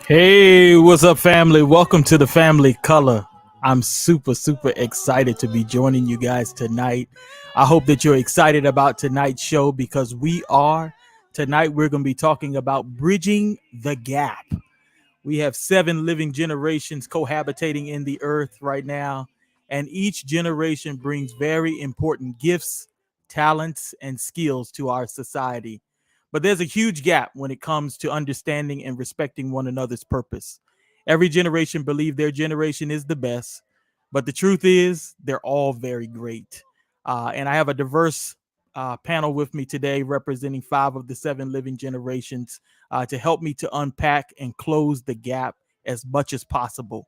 Hey, what's up, family? Welcome to the Family Color. I'm super excited to be joining you guys tonight. I hope that you're excited about tonight's show because we are. Tonight, we're going to be talking about bridging the gap. We have 7 living generations cohabitating in the earth right now, and each generation brings very important gifts, talents, and skills to our society. But there's a huge gap when it comes to understanding and respecting one another's purpose. Every generation believes their generation is the best, but the truth is they're all very great. And I have a diverse panel with me today representing 5 of the 7 living generations to help me to unpack and close the gap as much as possible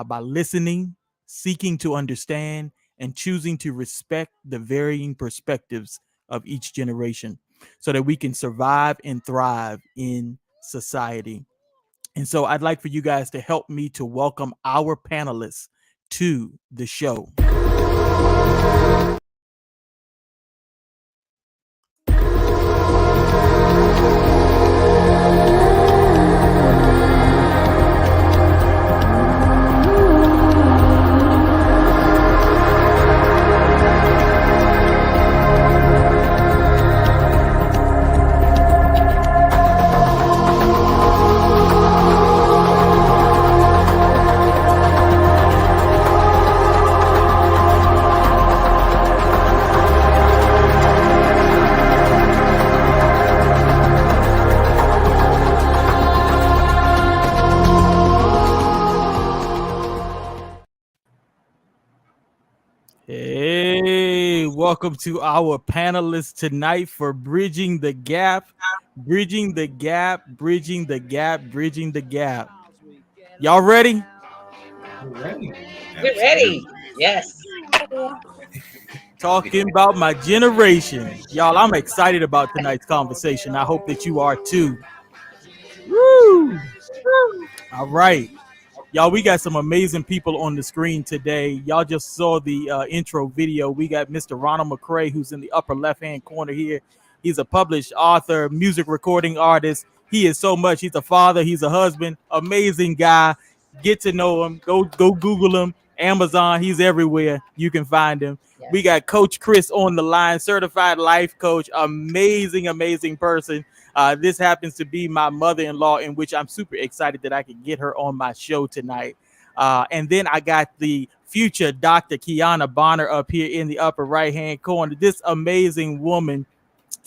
by listening, seeking to understand, and choosing to respect the varying perspectives of each generation so that we can survive and thrive in society. And so I'd like for you guys to help me to welcome our panelists to the show. Hey, welcome to our panelists tonight for Bridging the Gap, Bridging the Gap, Bridging the Gap, Bridging the Gap. Y'all ready? We're ready. We're ready. Yes. Talking about my generation. Y'all, I'm excited about tonight's conversation. I hope that you are too. Woo! All right. Y'all, we got some amazing people on the screen today. Y'all just saw the intro video. We got Mr. Ronald McCrae, who's in the upper left-hand corner here. He's a published author, music recording artist. He is so much. He's a father. He's a husband. Amazing guy. Get to know him. Go Google him. Amazon. He's everywhere. You can find him. Yes. We got Coach Chris on the line, certified life coach. Amazing person. This happens to be my mother-in-law, in which I'm super excited that I can get her on my show tonight. And then I got the future Dr. Kiana Bonner up here in the upper right-hand corner. This amazing woman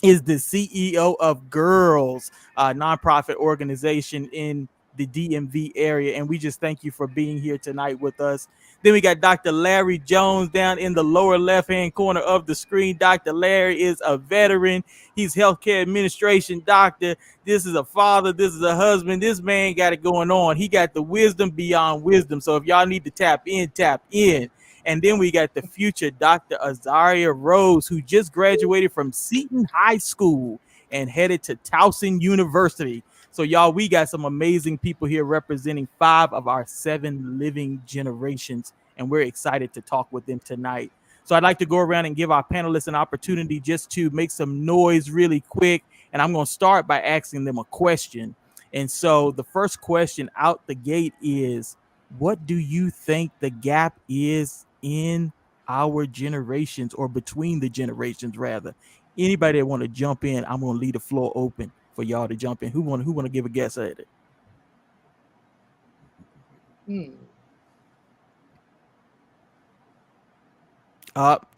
is the CEO of Girls, a nonprofit organization in the DMV area. And we just thank you for being here tonight with us. Then we got Dr. Larry Jones down in the lower left-hand corner of the screen. Dr. Larry is a veteran. He's healthcare administration doctor. This is a father. This is a husband. This man got it going on. He got the wisdom beyond wisdom. So if y'all need to tap in. And then we got the future Dr. Azaria Rose, who just graduated from Seton High School and headed to Towson University. So y'all, we got some amazing people here representing 5 of our 7 living generations, and we're excited to talk with them tonight. So I'd like to go around and give our panelists an opportunity just to make some noise really quick, and I'm going to start by asking them a question. And so the first question out the gate is, what do you think the gap is in our generations, or between the generations rather? Anybody that want to jump in, I'm going to leave the floor open for y'all to jump in. Who want to give a guess at it?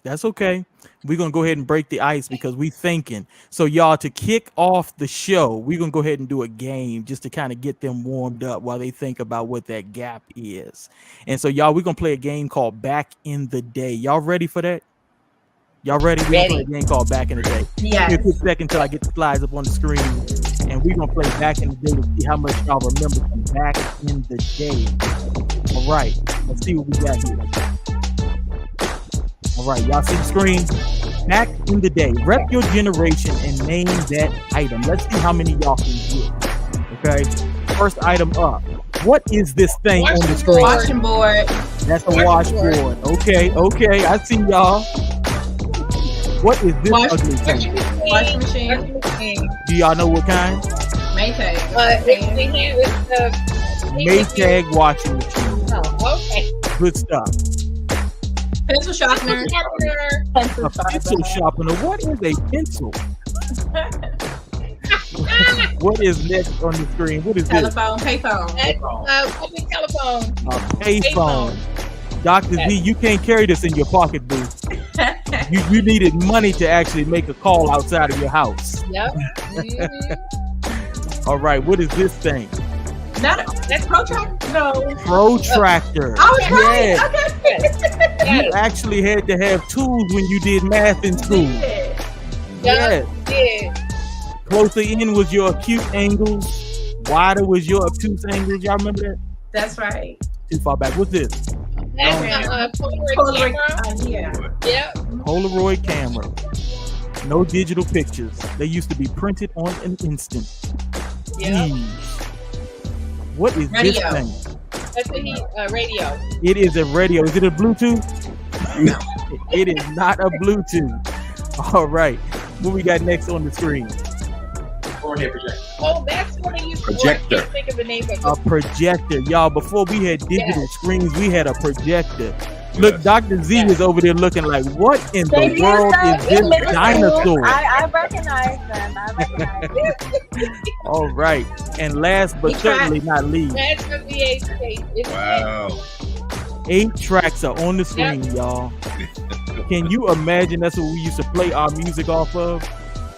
That's okay. We're gonna go ahead and break the ice because we thinking. So y'all, to kick off the show, we're gonna go ahead and do a game just to kind of get them warmed up while they think about what that gap is. And so y'all, we're gonna play a game called Back in the Day. Y'all ready for that? Y'all ready? We're gonna play a game called Back in the Day. Yeah. Give me a quick second until I get the slides up on the screen, and we're gonna play Back in the Day to see how much y'all remember from back in the day. All right, let's see what we got here. All right, y'all see the screen? Back in the day. Rep your generation and name that item. Let's see how many y'all can get. Okay, first item up. What is this thing on the screen? Washing board. That's a washboard. Okay, I see y'all. What is this ugly thing? Washing machine. Do y'all know what kind? Maytag. It's the Maytag washing machine. Oh, okay. Good stuff. Pencil sharpener. A pencil sharpener. What is a pencil? What is next on the screen? What is this? Telephone, payphone. Public telephone. A payphone. Dr. Z, you can't carry this in your pocket, boo. You needed money to actually make a call outside of your house. Yep. Mm-hmm. All right, what is this thing? That's protractor. No. Protractor. I was Yeah. right. Okay. You actually had to have tools when you did math in school. Yep. Yeah. Closer in was your acute angles. Wider was your obtuse angles. Y'all remember that? That's right. Too far back. What's this? That's Polaroid camera. Yeah. Yep. Polaroid camera. No digital pictures. They used to be printed on an instant. Yep. What is Radio. this thing? That's a radio. It is a radio. Is it a Bluetooth? No. It is not a Bluetooth. All right. What we got next on the screen? Overhead projector. Oh, that's what I used to Projector. I can't think of the name of A it. projector. Y'all, before we had digital Yes. screens, we had a projector. Look, Dr. Z Yes. is over there looking like, what in They the use world them is in this middle school. dinosaur? I recognize them. I recognize them. All right. And last but We certainly not least, That's a VHS. It's Wow. 8 tracks are on the screen, y'all. Can you imagine that's what we used to play our music off of?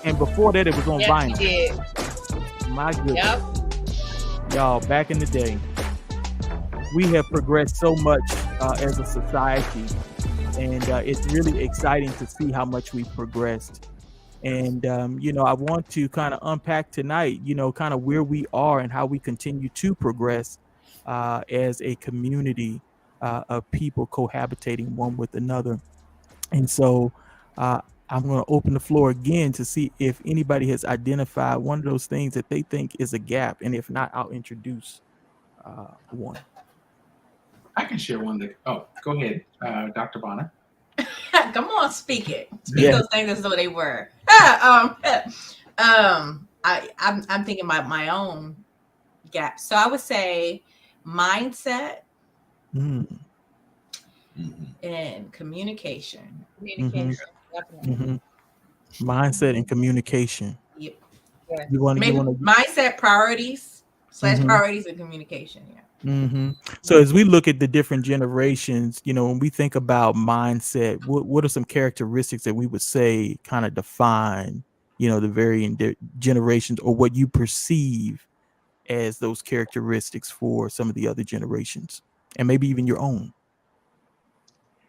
And before that, it was on Yes, vinyl. we did. My goodness. Yep. Y'all, back in the day, we have progressed so much as a society, and it's really exciting to see how much we've progressed. And I want to kind of unpack tonight, kind of where we are and how we continue to progress as a community of people cohabitating one with another. And so I'm going to open the floor again to see if anybody has identified one of those things that they think is a gap. And if not, I'll introduce one. I can share one that. Oh, go ahead, Dr. Bonner. Come on, speak it. Speak Yeah. those things as though they were. I'm thinking about my own gap. So I would say mindset Mm, and communication. Communication. Definitely. mhm. Mindset and communication. Yep. Yeah. You want Maybe to mindset, priorities Mhm. priorities and communication. Yeah. So as we look at the different generations, when we think about mindset, what are some characteristics that we would say kind of define, the varying generations, or what you perceive as those characteristics for some of the other generations, and maybe even your own?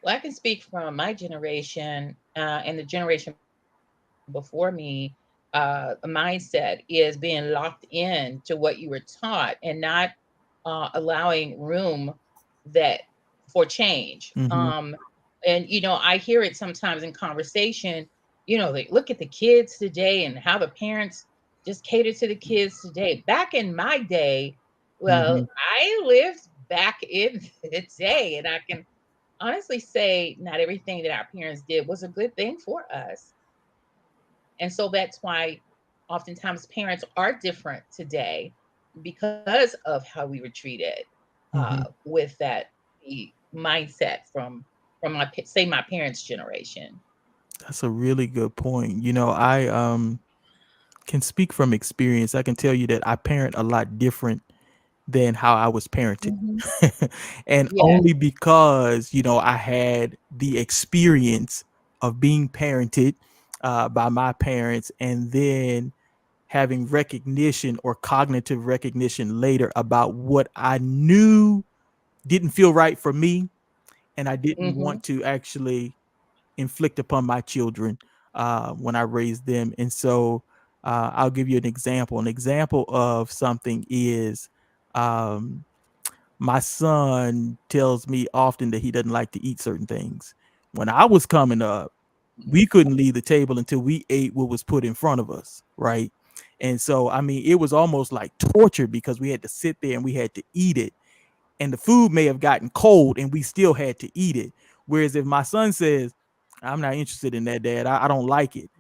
Well, I can speak from my generation and the generation before me. A mindset is being locked in to what you were taught and not allowing room that for change. Mhm. And I hear it sometimes in conversation. They look at the kids today and how the parents just cater to the kids today. Back in my day, well, Mhm. I lived back in the day, and I can honestly say not everything that our parents did was a good thing for us. And so that's why oftentimes parents are different today because of how we were treated Mhm. with that mindset from my parents' generation. That's a really good point. I can speak from experience. I can tell you that I parent a lot different than how I was parented. Mhm. And Yeah. only because, I had the experience of being parented by my parents, and then having recognition or cognitive recognition later about what I knew didn't feel right for me, and I didn't Hmm. want to actually inflict upon my children when I raised them. And so I'll give you an example. An example of something is um, my son tells me often that he doesn't like to eat certain things. When I was coming up, we couldn't leave the table until we ate what was put in front of us, right? And so, I mean, it was almost like torture because we had to sit there and we had to eat it. And the food may have gotten cold and we still had to eat it. Whereas if my son says, I'm not interested in that, Dad, I don't like it,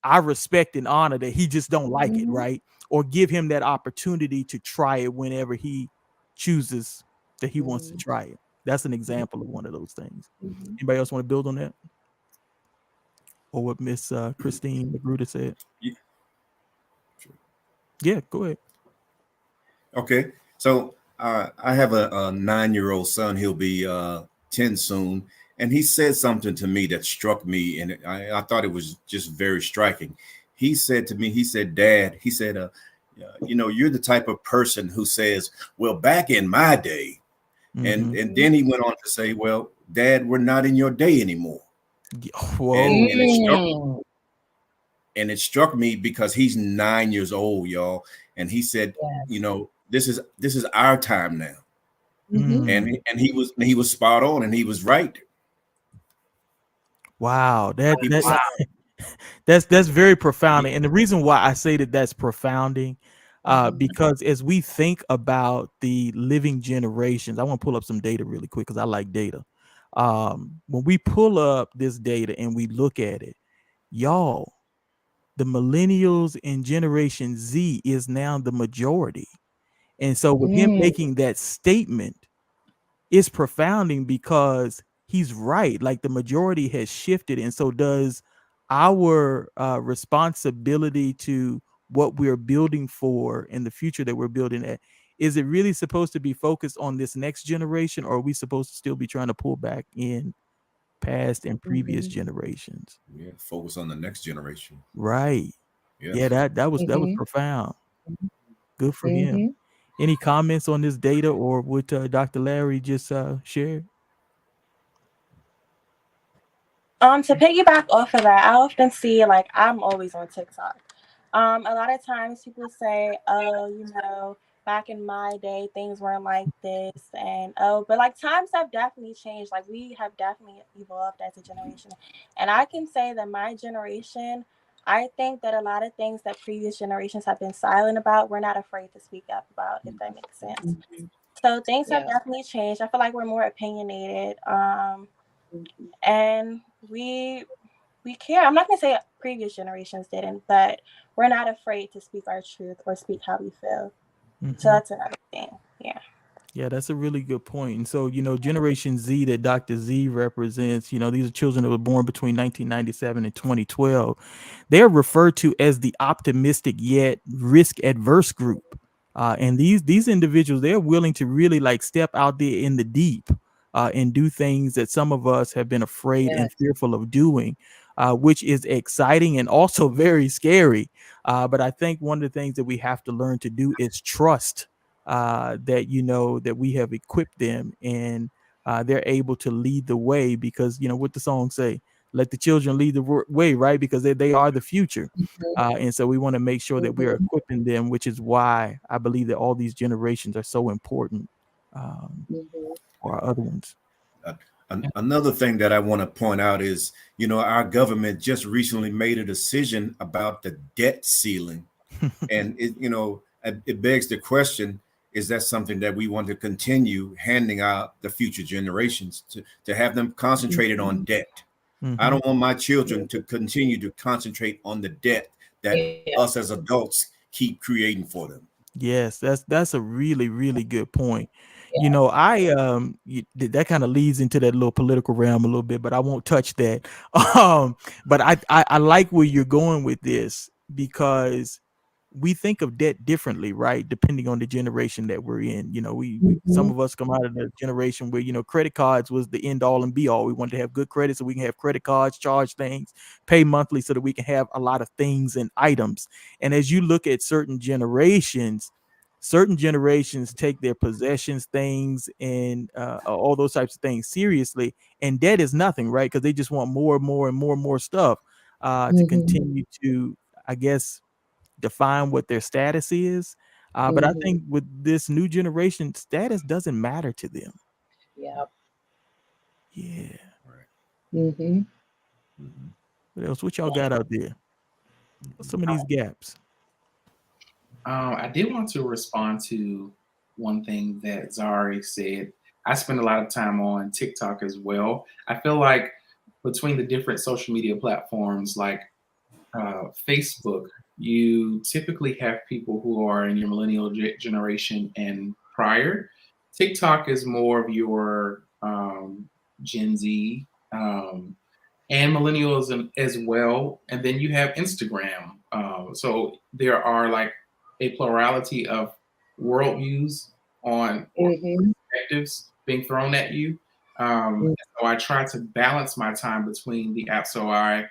I respect and honor that he just don't like it, Hmm. right? Or give him that opportunity to try it whenever he chooses that he wants to Mhm. try it. That's an example of one of those things. Mhm. Anybody else want to build on that? Or what Miss Christine Magruder said? Yeah. Yeah, go ahead. Okay. So I have a 9-year-old son. He'll be 10 soon. And he said something to me that struck me. And I thought it was just very striking. He said to me, he said, Dad, he said, you're the type of person who says, well, back in my day. Mm-hmm. And then he went on to say, well, Dad, we're not in your day anymore. Whoa. Mm. And it struck me because he's 9 years old, y'all. And he said, Yes. this is our time now. Mhm. And he was spot on, and he was right. Wow, He was, that's very profound. And the reason why I say that that's profounding, Mhm. because as we think about the living generations, I want to pull up some data really quick because I like data. When we pull up this data and we look at it, y'all, the millennials in Generation Z is now the majority. And so with him Mm. making that statement, it's profounding because he's right. Like the majority has shifted. And so does our responsibility to what we're building for in the future that we're building at, is it really supposed to be focused on this next generation, or are we supposed to still be trying to pull back in past and previous Mhm. generations? yeah, focus on the next generation. Right. Yeah, Yes. that was Mhm. profound. Good for him. Mhm. Any comments on this data or what Dr. Larry just shared? To piggyback off of that, I often see, like, I'm always on TikTok. A lot of times people say, oh, back in my day, things weren't like this. And oh, but like times have definitely changed. Like we have definitely evolved as a generation. And I can say that my generation, I think that a lot of things that previous generations have been silent about, we're not afraid to speak up about, if that makes sense. Mhm. So things have Yeah. definitely changed. I feel like we're more opinionated. Mhm. And we care. I'm not gonna say previous generations didn't, but we're not afraid to speak our truth or speak how we feel. So Mhm. that's another thing. Yeah. Yeah, that's a really good point. And so, Generation Z that Dr. Z represents, these are children that were born between 1997 and 2012. They're referred to as the optimistic yet risk adverse group. And these individuals, they're willing to really like step out there in the deep and do things that some of us have been afraid and Yes. fearful of doing, which is exciting and also very scary. But I think one of the things that we have to learn to do is trust that that we have equipped them, and they're able to lead the way, because what the song say, let the children lead the way, right? Because they are the future. Mhm. And so we want to make sure that we're Mhm. equipping them, which is why I believe that all these generations are so important Mhm. for our other ones. Uh, Another thing that I want to point out is, our government just recently made a decision about the debt ceiling. And it begs the question, is that something that we want to continue handing out the future generations, to have them concentrated on Mhm. debt? I Mhm. don't want my children to continue to concentrate on the debt that Yeah. us as adults keep creating for them. Yes, that's a really really good point. Yes. I that kind of leads into that little political realm a little bit, but I won't touch that. But I like where you're going with this, because we think of debt differently, right? Depending on the generation that we're in. We some Mhm. of us come out of the generation where credit cards was the end all and be all. We wanted to have good credit so we can have credit cards, charge things, pay monthly so that we can have a lot of things and items. And as you look at certain generations take their possessions, things, and all those types of things seriously, and debt is nothing, right? Because they just want more and more and more and more stuff to Mhm. continue to, I guess, define what their status is. But I Mhm. think with this new generation, status doesn't matter to them. Yeah. Yeah. Right. Mhm. Mhm. What else? What y'all got out there? What's some of these gaps? I did want to respond to one thing that Zari said. I spend a lot of time on TikTok as well. I feel like between the different social media platforms like Facebook, you typically have people who are in your millennial generation and prior. TikTok is more of your Gen Z and millennials as well. And then you have Instagram. So there are like a plurality of worldviews on or Mm-hmm. perspectives being thrown at you. So I try to balance my time between the apps so I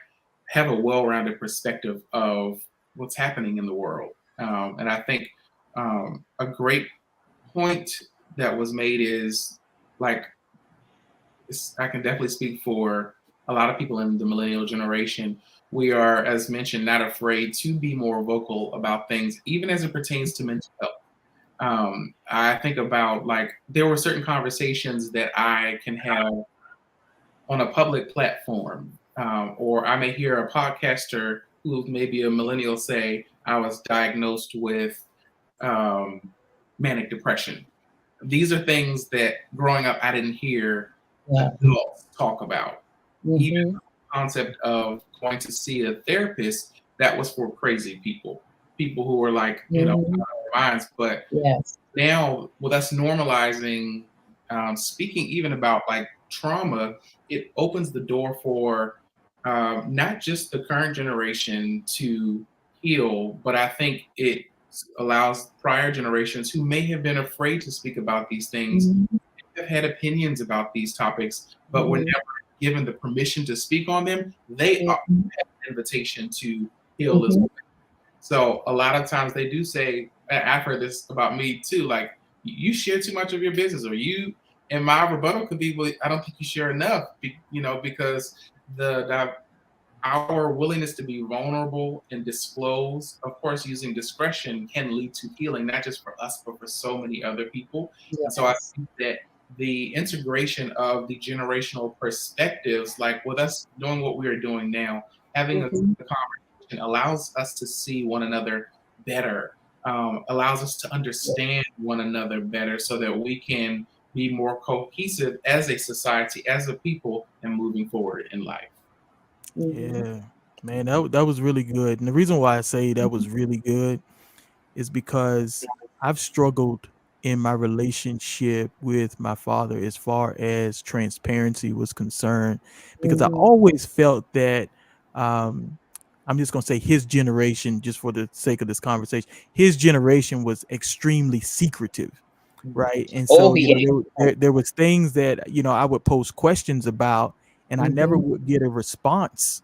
have a well-rounded perspective of what's happening in the world. And I think a great point that was made is like I can definitely speak for a lot of people in the millennial generation. We are, as mentioned, not afraid to be more vocal about things, even as it pertains to mental health. I think about like there were certain conversations that I can have on a public platform, or I may hear a podcaster who may be a millennial say, I was diagnosed with um, manic depression. These are things that growing up I didn't hear Yeah. adults talk about. Even Mm-hmm. the concept of going to see a therapist, that was for crazy people, people who were like, you know, out of Mm-hmm. their minds. But Yes. now with us normalizing speaking even about like trauma, it opens the door for not just the current generation to heal, but I think it allows prior generations who may have been afraid to speak about these things, Mm-hmm. have had opinions about these topics, but were Mm-hmm. never given the permission to speak on them. They are Mm-hmm. have an invitation to heal as Mm-hmm. well. So a lot of times they do say, I've heard this about me too, like you share too much of your business, or you. And my rebuttal could be, well, I don't think you share enough, because the our willingness to be vulnerable and disclose, of course, using discretion can lead to healing, not just for us, but for so many other people. And so I Yes. think that the integration of the generational perspectives, like with us doing what we are doing now, having a Mm-hmm. conversation allows us to see one another better, allows us to understand one another better so that we can be more cohesive as a society, as a people, and moving forward in life. Mm-hmm. Yeah, man, that was really good. And the reason why I say that was really good is because I've struggled in my relationship with my father as far as transparency was concerned, because I Mm-hmm. always felt that um, I'm just gonna say his generation, just for the sake of this conversation, his generation was extremely secretive, right? And Oh so yeah. there was things that I would post questions about, and I never Mm-hmm. would get a response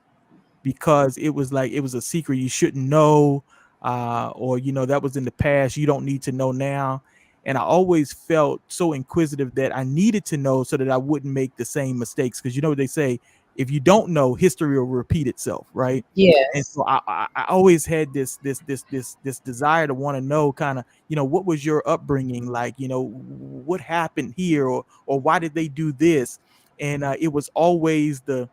because it was like it was a secret you shouldn't know, or that was in the past, you don't need to know now. And I always felt so inquisitive that I needed to know so that I wouldn't make the same mistakes, because they say if you don't know, history will repeat itself, right? And Yes. so I always had this desire to want to know, kind of, what was your upbringing like, what happened here, or why did they do this. And it was always the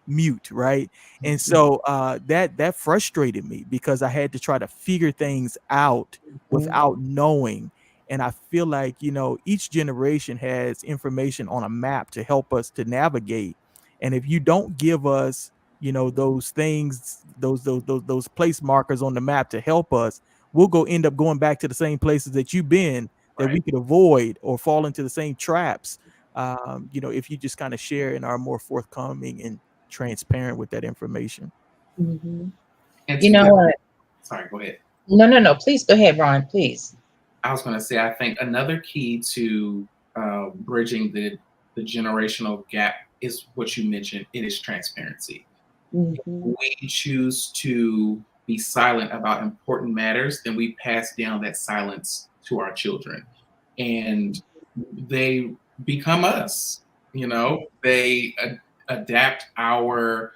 mute, right? And so that frustrated me because I had to try to figure things out Mm-hmm. without knowing. And I feel like each generation has information on a map to help us to navigate. And if you don't give us those things, those place markers on the map to help us, we'll end up going back to the same places that you've been, that we Right. could avoid, or fall into the same traps. If you just kind of share and are more forthcoming and transparent with that information. Mm-hmm. And You to know that, what? sorry, go ahead. No, no, no. Please go ahead, Ron. Please. I was going to say, I think another key to bridging the generational gap is what you mentioned. It is transparency. Mm-hmm. If we choose to be silent about important matters, then we pass down that silence to our children, and they become us. They adapt our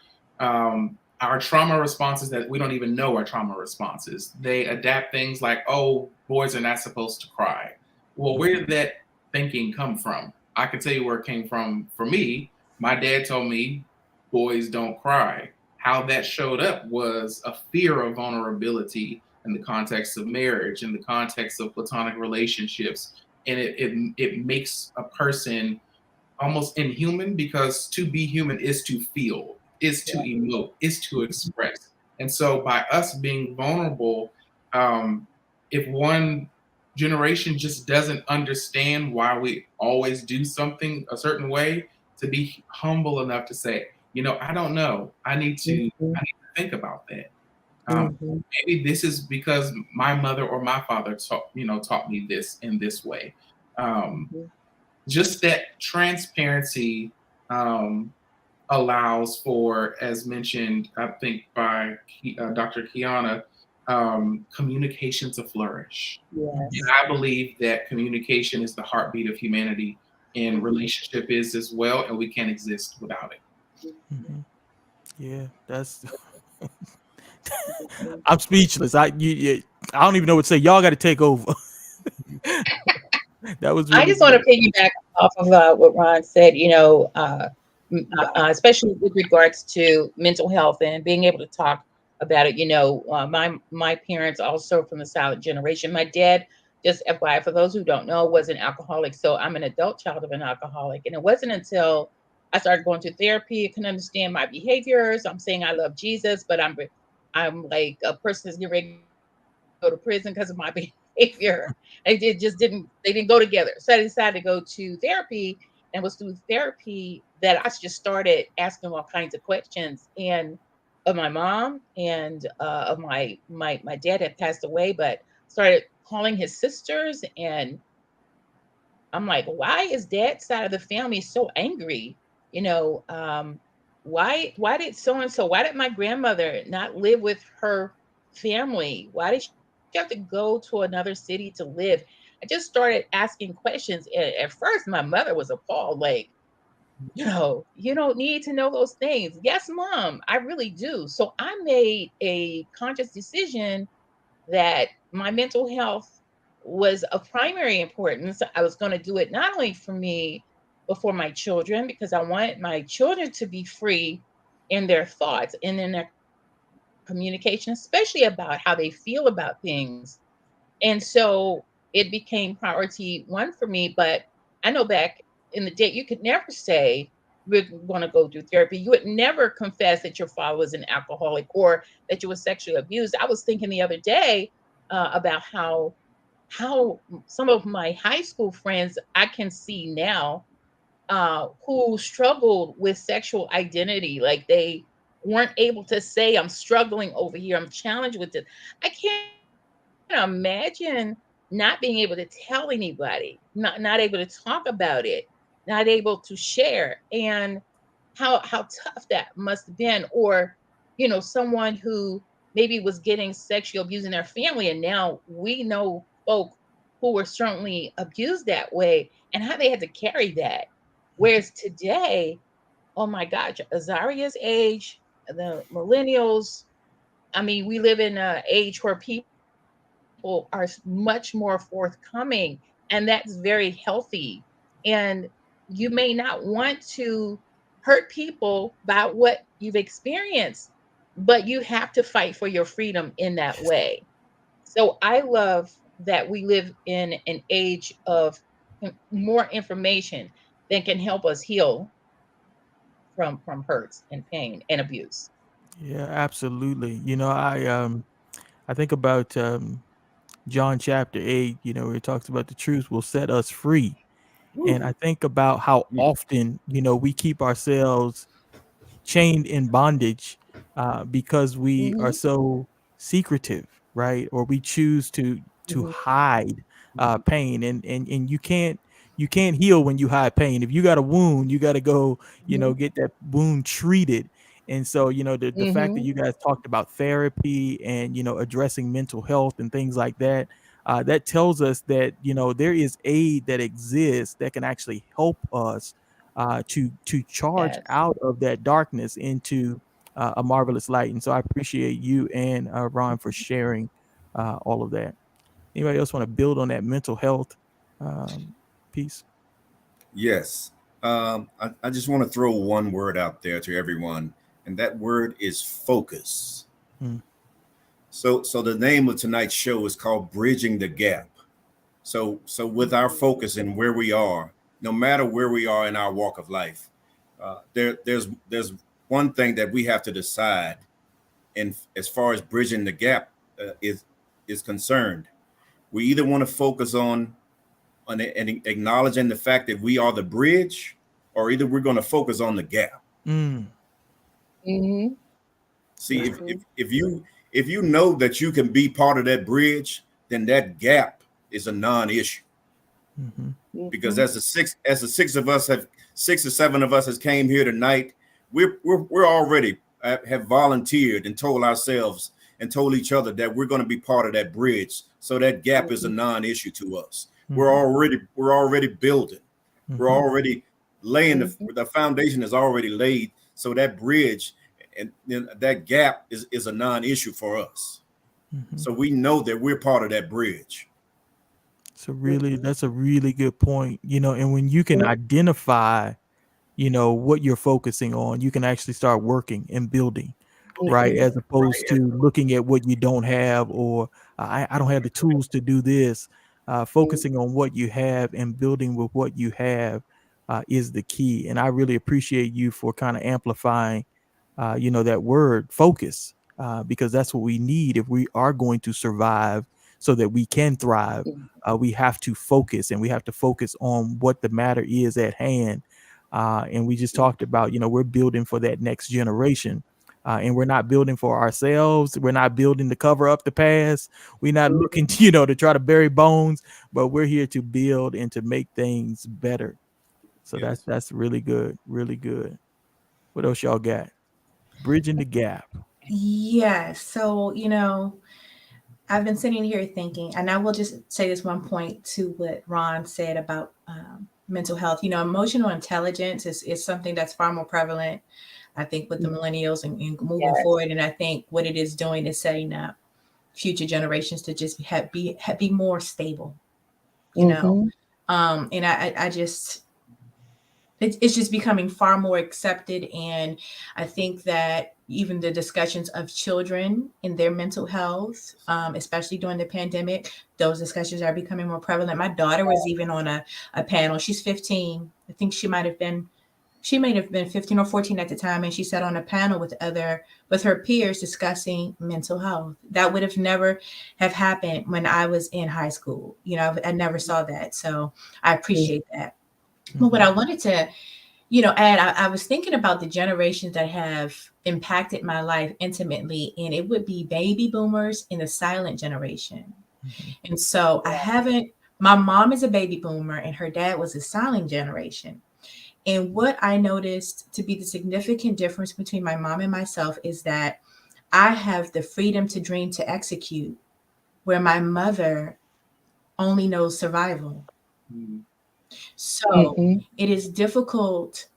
trauma responses that we don't even know are trauma responses. They adapt things like, oh, boys are not supposed to cry. Well, where did that thinking come from? I can tell you where it came from for me. My dad told me boys don't cry. How that showed up was a fear of vulnerability in the context of marriage, in the context of platonic relationships. And it makes a person almost inhuman, because to be human is to feel, is to emote, is to express. And so by us being vulnerable, if one generation just doesn't understand why we always do something a certain way, to be humble enough to say, I don't know. I need to think about that. Mhm. Maybe this is because my mother or my father taught me this in this way. Um, Mhm. just that transparency um, allows for, as mentioned, I think by Dr. Kiana, communication to flourish. And Yes. I believe that communication is the heartbeat of humanity, and relationship is as well, and we can't exist without it. Mhm. Yeah, that's. Mhm. I'm speechless. I don't even know what to say. Y'all got to take over. That was I really just want to good. piggyback off of what Ron said, especially with regards to mental health and being able to talk about it. My parents also from the silent generation. My dad, just FYI, for those who don't know, was an alcoholic. So I'm an adult child of an alcoholic. And it wasn't until I started going to therapy, I can understand my behaviors. I'm saying I love Jesus, but I'm like a person that's getting ready go to prison because of my behavior. It just didn't they didn't go together. So I decided to go to therapy, and it was through therapy that I just started asking all kinds of questions and of my mom and of my dad had passed away, but started calling his sisters and I'm like, why is dad's side of the family so angry? You know, why did so and so? Why did my grandmother not live with her family? Why did she have to go to another city to live? I just started asking questions. And at first, my mother was appalled, like, you don't need to know those things. Yes, mom, I really do. So I made a conscious decision that my mental health was of primary importance. I was going to do it not only for me, but for my children, because I wanted my children to be free in their thoughts and in their communication, especially about how they feel about things. And so it became priority one for me. But I know back in the day, you could never say, we're going to go through therapy. You would never confess that your father was an alcoholic or that you were sexually abused. I was thinking the other day about how some of my high school friends I can see now who struggled with sexual identity. Like they weren't able to say, I'm struggling over here, I'm challenged with it. I can't imagine not being able to tell anybody, not able to talk about it, not able to share, and how tough that must have been. Or, someone who maybe was getting sexual abuse in their family, and now we know folk who were certainly abused that way, and how they had to carry that. Whereas today, oh my gosh, Azaria's age, the millennials. I mean, we live in an age where people are much more forthcoming, and that's very healthy. And you may not want to hurt people by what you've experienced, but you have to fight for your freedom in that way. So I love that we live in an age of more information that can help us heal from hurts and pain and abuse. Yeah, absolutely. I think about John chapter 8, where it talks about the truth will set us free. And Woo. I think about how often, we keep ourselves chained in bondage because we are Hmm. so secretive, right? Or we choose to Hmm. hide pain, and you can't heal when you hide pain. If you got a wound, you got to go, get that wound treated. And so, the fact that Hmm. you guys talked about therapy and addressing mental health and things like that, that tells us that there is aid that exists that can actually help us to charge Yes. out of that darkness into a marvelous light. And so I appreciate you and Ron for sharing all of that. Anybody else want to build on that mental health piece? Yes. I just want to throw one word out there to everyone, and that word is focus. Mm, So the name of tonight's show is called Bridging the Gap. So with our focus and where we are, no matter where we are in our walk of life, there's one thing that we have to decide, and as far as bridging the gap is concerned, We either want to focus on and acknowledging the fact that we are the bridge, or either we're going to focus on the gap. Mm. Mm-hmm. See, Mm-hmm. if you know that you can be part of that bridge, then that gap is a non-issue. Mm-hmm. Because as the six or seven of us has came here tonight, we're already have volunteered and told ourselves and told each other that we're going to be part of that bridge. So that gap is a non-issue to us. Mm-hmm. We're already building. Mm-hmm. We're already laying Mm-hmm. the foundation is already laid. So that bridge and then that gap is a non-issue for us. Mm-hmm. So we know that we're part of that bridge. That's a really good point, and when you can identify, what you're focusing on, you can actually start working and building, right? As opposed to looking at what you don't have, or I don't have the tools to do this. Focusing on what you have and building with what you have is the key. And I really appreciate you for kind of amplifying, that word focus, because that's what we need if we are going to survive so that we can thrive. We have to focus, and we have to focus on what the matter is at hand. And we just talked about, we're building for that next generation. And we're not building for ourselves. We're not building to cover up the past. We're not looking to, to try to bury bones, but we're here to build and to make things better. So Yes. that's really good. Really good. What else y'all got? Bridging the gap. Yeah. So, I've been sitting here thinking, and I will just say this one point to what Ron said about mental health. Emotional intelligence is something that's far more prevalent, I think, with the millennials and moving forward. And I think what it is doing is setting up future generations to just be more stable, And I just, it's just becoming far more accepted. And I think that even the discussions of children and their mental health, especially during the pandemic, those discussions are becoming more prevalent. My daughter was even on a panel. She's 15. I think she may have been 15 or 14 at the time. And she sat on a panel with her peers discussing mental health. That would have never have happened when I was in high school. I never saw that. So I appreciate that. But what I wanted to, add, I was thinking about the generations that have impacted my life intimately, and it would be baby boomers and the silent generation. And so my mom is a baby boomer and her dad was a silent generation. And what I noticed to be the significant difference between my mom and myself is that I have the freedom to dream, to execute, where my mother only knows survival. So it is difficult.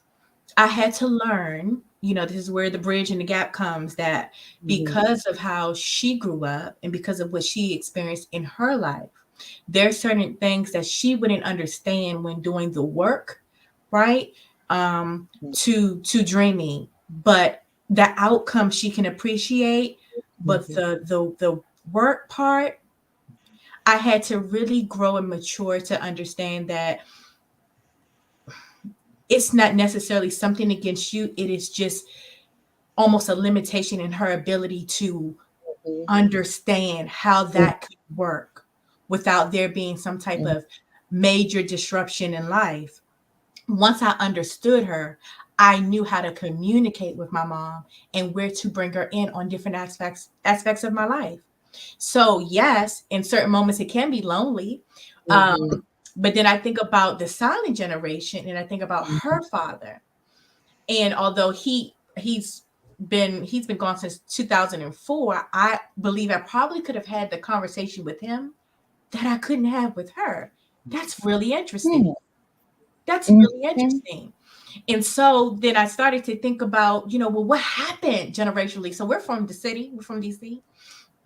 I had to learn, this is where the bridge and the gap comes, that because of how she grew up and because of what she experienced in her life, there's certain things that she wouldn't understand when doing the work, right? To dreaming, but the outcome she can appreciate, but the work part, I had to really grow and mature to understand that it's not necessarily something against you. It is just almost a limitation in her ability to understand how that could work without there being some type of major disruption in life. Once I understood her, I knew how to communicate with my mom and where to bring her in on different aspects of my life. So yes, in certain moments it can be lonely. But then I think about the silent generation and I think about her father. And although he's been gone since 2004, I believe I probably could have had the conversation with him that I couldn't have with her. That's really interesting. That's really interesting. And so then I started to think about, well, what happened generationally? So we're from the city, we're from DC.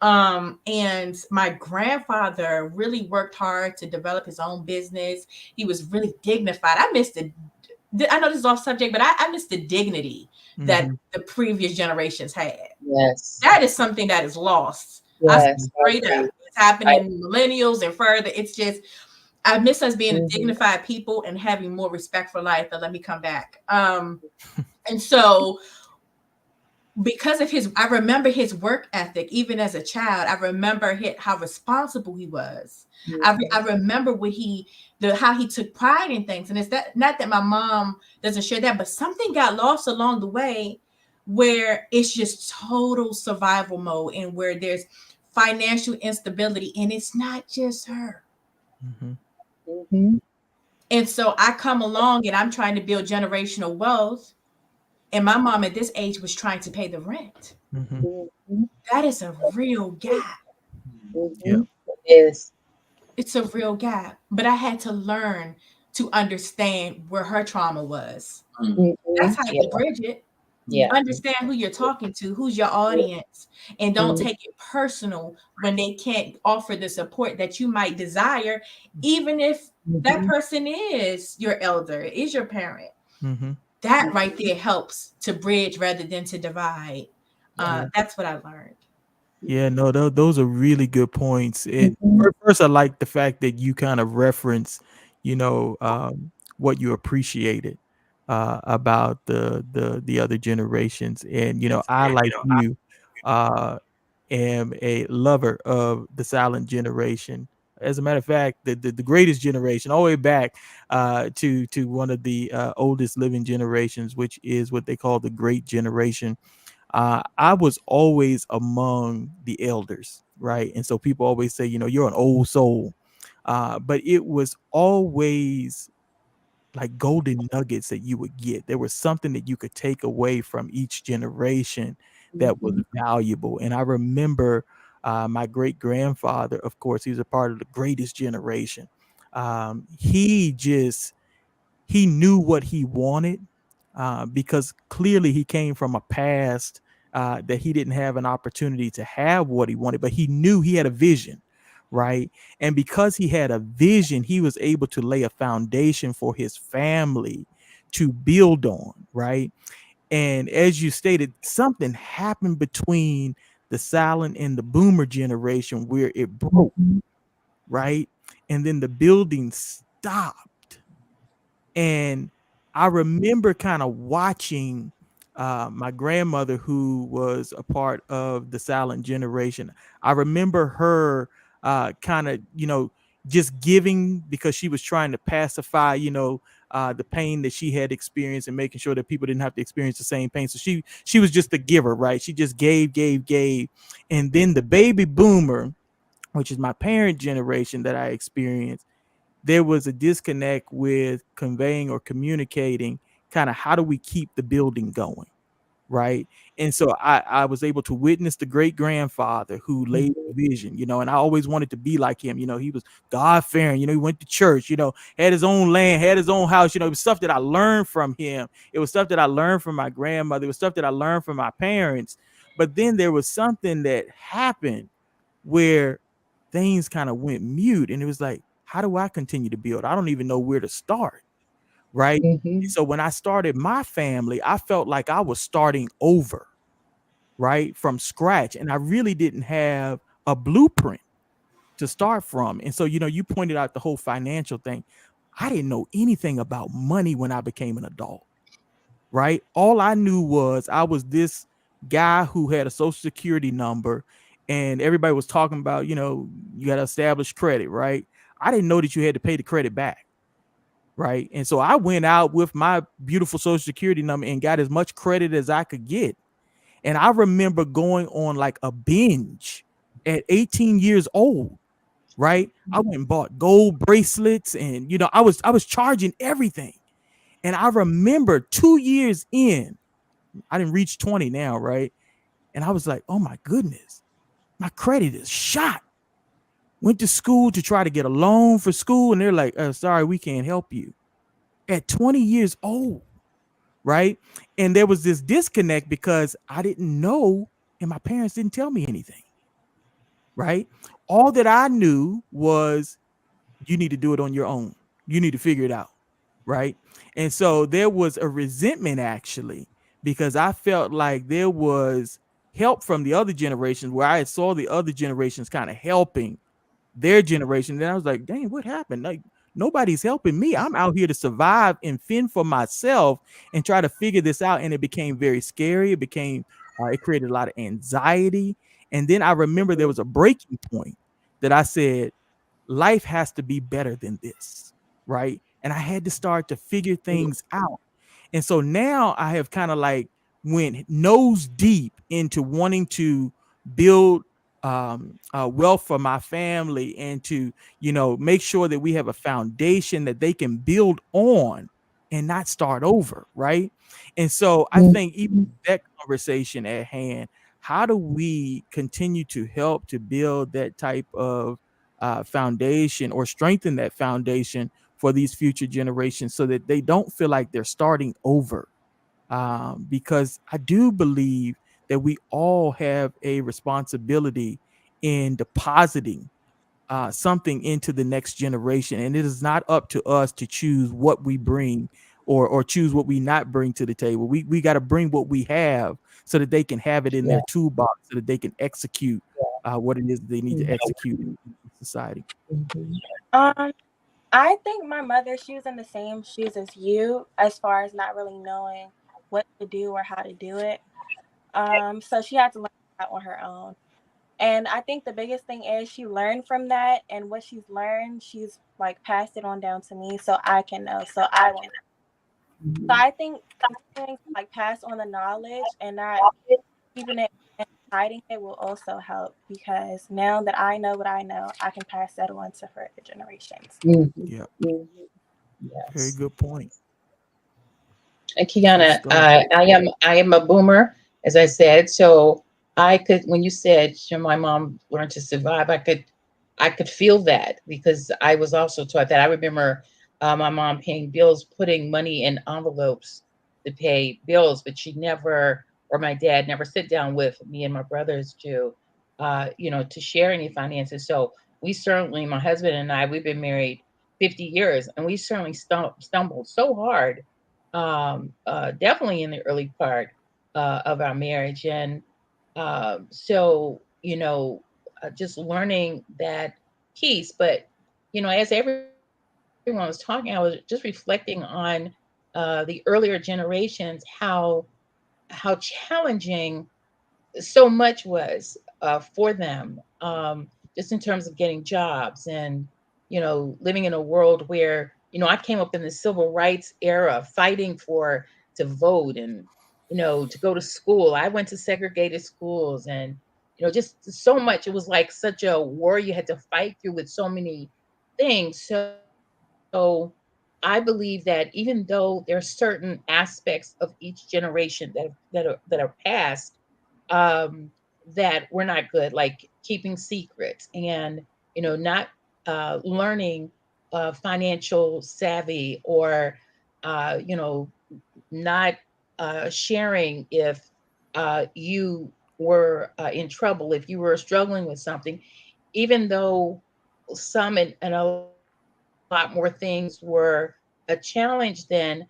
And my grandfather really worked hard to develop his own business. He was really dignified. I know this is off subject, but I miss the dignity that the previous generations had. Yes. That is something that is lost. Yes. Straight up. It's happening millennials and further. It's just, I miss us being dignified people and having more respect for life. But let me come back. And so because of his, I remember his work ethic. Even as a child, I remember how responsible he was. I remember how he took pride in things. And it's that, not that my mom doesn't share that, but something got lost along the way where it's just total survival mode, and where there's financial instability, and it's not just her. And so I come along and I'm trying to build generational wealth, and my mom at this age was trying to pay the rent. That is a real gap. Yeah. It is. It's a real gap. But I had to learn to understand where her trauma was. That's how you bridge it. Yeah. Understand who you're talking to, who's your audience, and don't take it personal when they can't offer the support that you might desire, even if that person is your elder, is your parent. That right there helps to bridge rather than to divide. That's what I learned. Yeah, no, those are really good points. And first, I like the fact that you kind of reference, what you appreciated about the other generations. And I, like you, am a lover of the silent generation. As a matter of fact, the greatest generation, all the way back to one of the oldest living generations, which is what they call the Great Generation. I was always among the elders, right? And so people always say, you're an old soul. But it was always like golden nuggets that you would get. There was something that you could take away from each generation that was valuable. And I remember my great grandfather, of course, he was a part of the greatest generation. He knew what he wanted, because clearly he came from a past that he didn't have an opportunity to have what he wanted, but he knew he had a vision, right? And because he had a vision, he was able to lay a foundation for his family to build on, right? And as you stated, something happened between the silent and the boomer generation where it broke, right? And then the building stopped. And I remember kind of watching my grandmother, who was a part of the silent generation. I remember her kind of, just giving because she was trying to pacify, the pain that she had experienced and making sure that people didn't have to experience the same pain. So she was just a giver, right? She just gave. And then the baby boomer, which is my parent generation that I experienced, there was a disconnect with conveying or communicating kind of how do we keep the building going, right? And so I was able to witness the great grandfather who laid the vision, and I always wanted to be like him. He was God-fearing, he went to church, had his own land, had his own house. It was stuff that I learned from him. It was stuff that I learned from my grandmother. It was stuff that I learned from my parents. But then there was something that happened where things kind of went mute, and it was like, how do I continue to build? I don't even know where to start, right? So when I started my family, I felt like I was starting over, right, from scratch, and I really didn't have a blueprint to start from. And so, you pointed out the whole financial thing. I didn't know anything about money when I became an adult, right? All I knew was I was this guy who had a social security number, and everybody was talking about, you got to establish credit, right? I didn't know that you had to pay the credit back, right? And so I went out with my beautiful social security number and got as much credit as I could get. And I remember going on like a binge at 18 years old, right? I went and bought gold bracelets, and I was charging everything. And I remember 2 years in, I didn't reach 20 now, right? And I was like, oh my goodness, my credit is shot. Went to school to try to get a loan for school, and they're like, sorry, we can't help you. At 20 years old, right? And there was this disconnect because I didn't know, and my parents didn't tell me anything, right? All that I knew was you need to do it on your own. You need to figure it out, right? And so there was a resentment, actually, because I felt like there was help from the other generations where I saw the other generations kind of helping their generation. Then I was like, dang, what happened? Like, nobody's helping me. I'm out here to survive and fend for myself and try to figure this out. And it became very scary. It became It created a lot of anxiety. And then I remember there was a breaking point that I said, life has to be better than this, right? And I had to start to figure things out. And so now I have kind of like went nose deep into wanting to build wealth for my family, and to, make sure that we have a foundation that they can build on and not start over, right? And so I think even that conversation at hand, how do we continue to help to build that type of foundation, or strengthen that foundation for these future generations, so that they don't feel like they're starting over? Because I do believe that we all have a responsibility in depositing something into the next generation, and it is not up to us to choose what we bring, or choose what we not bring to the table. We got to bring what we have, so that they can have it in their toolbox, so that they can execute what it is they need to execute in society. Um, I think my mother, she was in the same shoes as you as far as not really knowing what to do or how to do it. So she had to learn that on her own. And I think the biggest thing is she learned from that, and what she's learned, she's like passed it on down to me so I can know, so I won't. So I think continuing to like pass on the knowledge and not keeping it and hiding it will also help, because now that I know what I know, I can pass that on to further generations. Yeah, very Yes. good point. And Good Kiana, stuff. I am a boomer, as I said. So I could, when you said, my mom learned to survive, I could feel that, because I was also taught that. I remember my mom paying bills, putting money in envelopes to pay bills, but she never, or my dad never sit down with me and my brothers to share any finances. So we certainly, my husband and I, we've been married 50 years, and we certainly stumbled so hard, definitely in the early part of our marriage. And just learning that piece. But, as everyone was talking, I was just reflecting on the earlier generations, how challenging so much was for them, just in terms of getting jobs, and living in a world where I came up in the civil rights era, fighting for to vote, and to go to school. I went to segregated schools, and just so much. It was like such a war you had to fight through with so many things. So I believe that even though there are certain aspects of each generation that are passed, um, that were not good, like keeping secrets, and not learning financial savvy, or not sharing if you were in trouble, if you were struggling with something, even though some and a lot more things were a challenge then.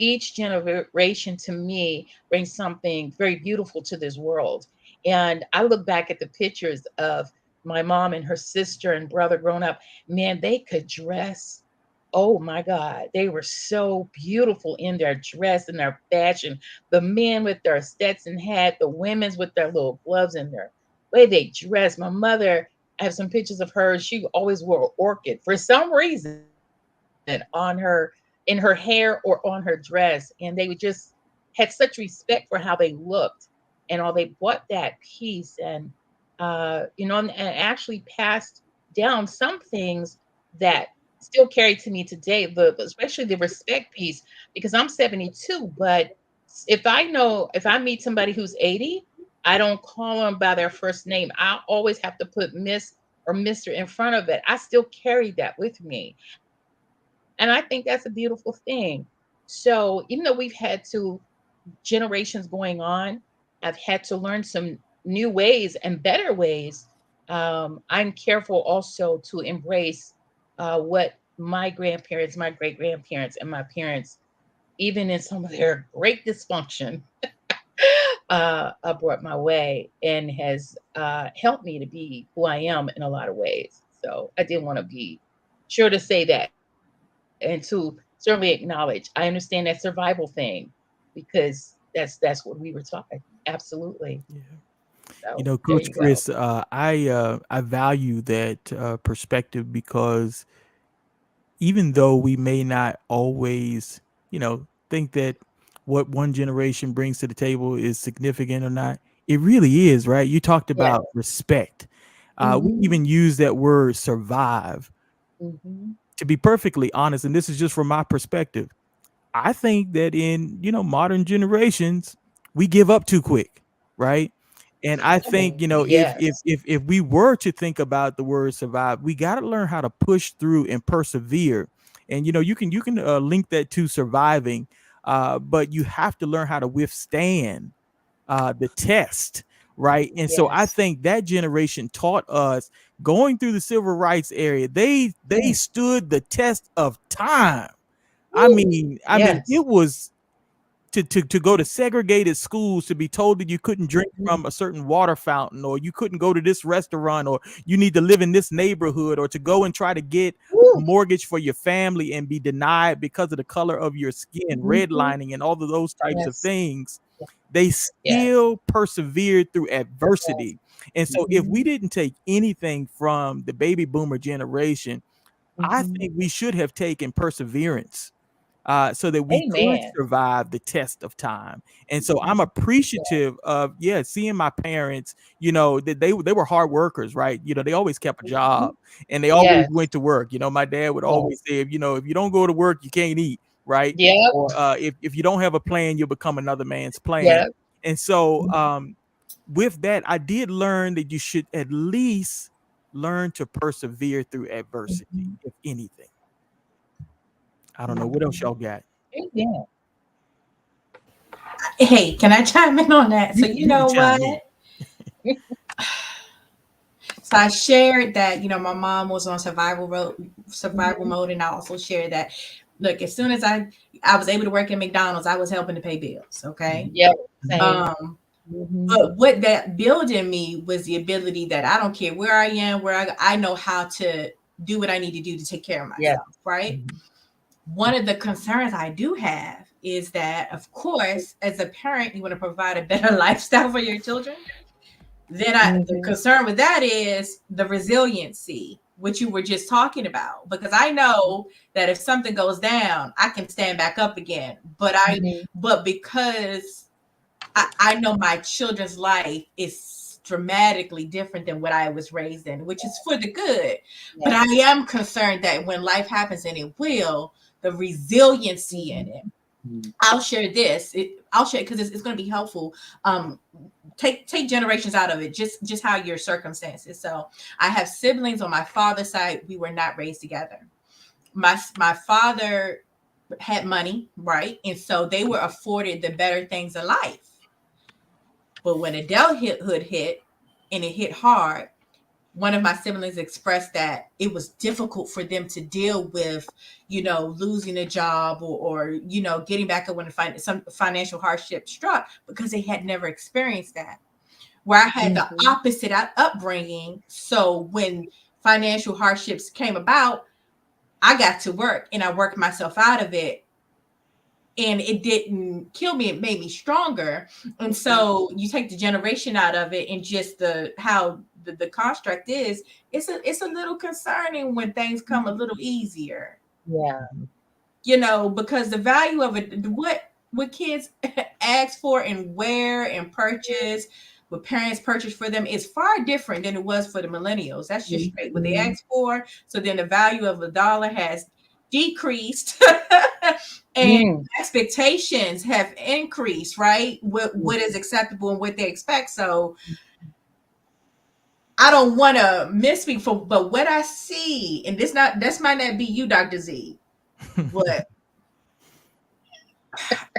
Each generation to me brings something very beautiful to this world. And I look back at the pictures of my mom and her sister and brother growing up. Man, they could dress. Oh my God, they were so beautiful in their dress and their fashion. The men with their Stetson hat, the women's with their little gloves and their way they dress. My mother, I have some pictures of her. She always wore an orchid for some reason on her, in her hair or on her dress, and they would just had such respect for how they looked, and all they bought that piece, and actually passed down some things that still carry to me today, especially the respect piece, because I'm 72. But if I meet somebody who's 80, I don't call them by their first name. I always have to put Miss or Mr. in front of it. I still carry that with me, and I think that's a beautiful thing. So even though we've had to generations going on, I've had to learn some new ways and better ways. I'm careful also to embrace what my grandparents, my great grandparents, and my parents, even in some of their great dysfunction, brought my way, and has helped me to be who I am in a lot of ways. So I did want to be sure to say that, and to certainly acknowledge I understand that survival thing, because That's what we were taught. Absolutely. Yeah. You So know, there Coach you go. Chris, I value that perspective because even though we may not always, think that what one generation brings to the table is significant or not, it really is, right? You talked Yeah. about respect. We Mm-hmm. even use that word survive. Mm-hmm. To be perfectly honest, and this is just from my perspective, I think that in, modern generations, we give up too quick, right? And I think, Yes. if we were to think about the word survive, we got to learn how to push through and persevere. And you can link that to surviving, but you have to learn how to withstand the test, right? And so I Yes. think that generation taught us going through the civil rights area. They Mm. stood the test of time. Woo. I mean, Yes. it was to go to segregated schools, to be told that you couldn't drink Mhm. from a certain water fountain, or you couldn't go to this restaurant, or you need to live in this neighborhood, or to go and try to get a Woo. mortgage for your family and be denied because of the color of your skin, Mhm. redlining, and all of those types of Yes. things. Yeah. They Yes. still persevered through Yes. adversity. And so if we Mhm. didn't take anything from the baby boomer generation, I Mhm. think we should have taken perseverance, so that we could Amen. survive the test of time. And so I'm Yeah. appreciative of, seeing my parents, that they were hard workers, right? They always kept a Mhm. job and they always Yes. went to work. My dad would always Yes. say, if you don't go to work, you can't eat, right? Yep. Or if you don't have a plan, you'll become another man's plan. Yep. And so Mhm. with that, I did learn that you should at least learn to persevere through adversity, Mhm. if anything. I don't know what else Mhm. y'all got. Amen. Hey, can I chime in on that? So you You can know what? chime in. So I shared that, my mom was on survival Mhm. mode, and I also shared that, look, as soon as I was able to work at McDonald's, I was helping to pay bills. Okay. Yep. Mhm. Same. Um, Mhm. but what that built in me was the ability that I don't care where I am, I know how to do what I need to do to take care of Yes. myself. Right. Mhm. One of the concerns I do have is that, of course, as a parent, you want to provide a better lifestyle for your children. The Mhm. concern with that is the resiliency, which you were just talking about, because I know that if something goes down, I can stand back up again. Mhm. But because I know my children's life is dramatically different than what I was raised in, which is for the good. But I Yes. am concerned that when life happens, and it will, the resiliency in Mhm. it. Mhm. I'll share this. I'll share because it's going to be helpful. Um, take generations out of it. Just how your circumstances. So I have siblings on my father's side. We were not raised together. My father had money, right, and so they were afforded the better things in life. But when adulthood hit, and it hit hard, one of my siblings expressed that it was difficult for them to deal with, losing a job, or getting back up when some financial hardship struck, because they had never experienced that. Where I had the Mhm. opposite upbringing. So when financial hardships came about, I got to work and I worked myself out of it, and it didn't kill me, it made me stronger. And so you take the generation out of it, and just how the construct is, it's a little concerning when things come a little easier, Yeah. because the value of it, what kids ask for and wear and purchase, what parents purchase for them, is far different than it was for the millennials. That's just straight what they Mhm. asked for. So then the value of a dollar has decreased, and Mm. expectations have increased, right? What is acceptable and what they expect. So I don't want to misspeak, but what I see, and this might not be you, Dr. Z, but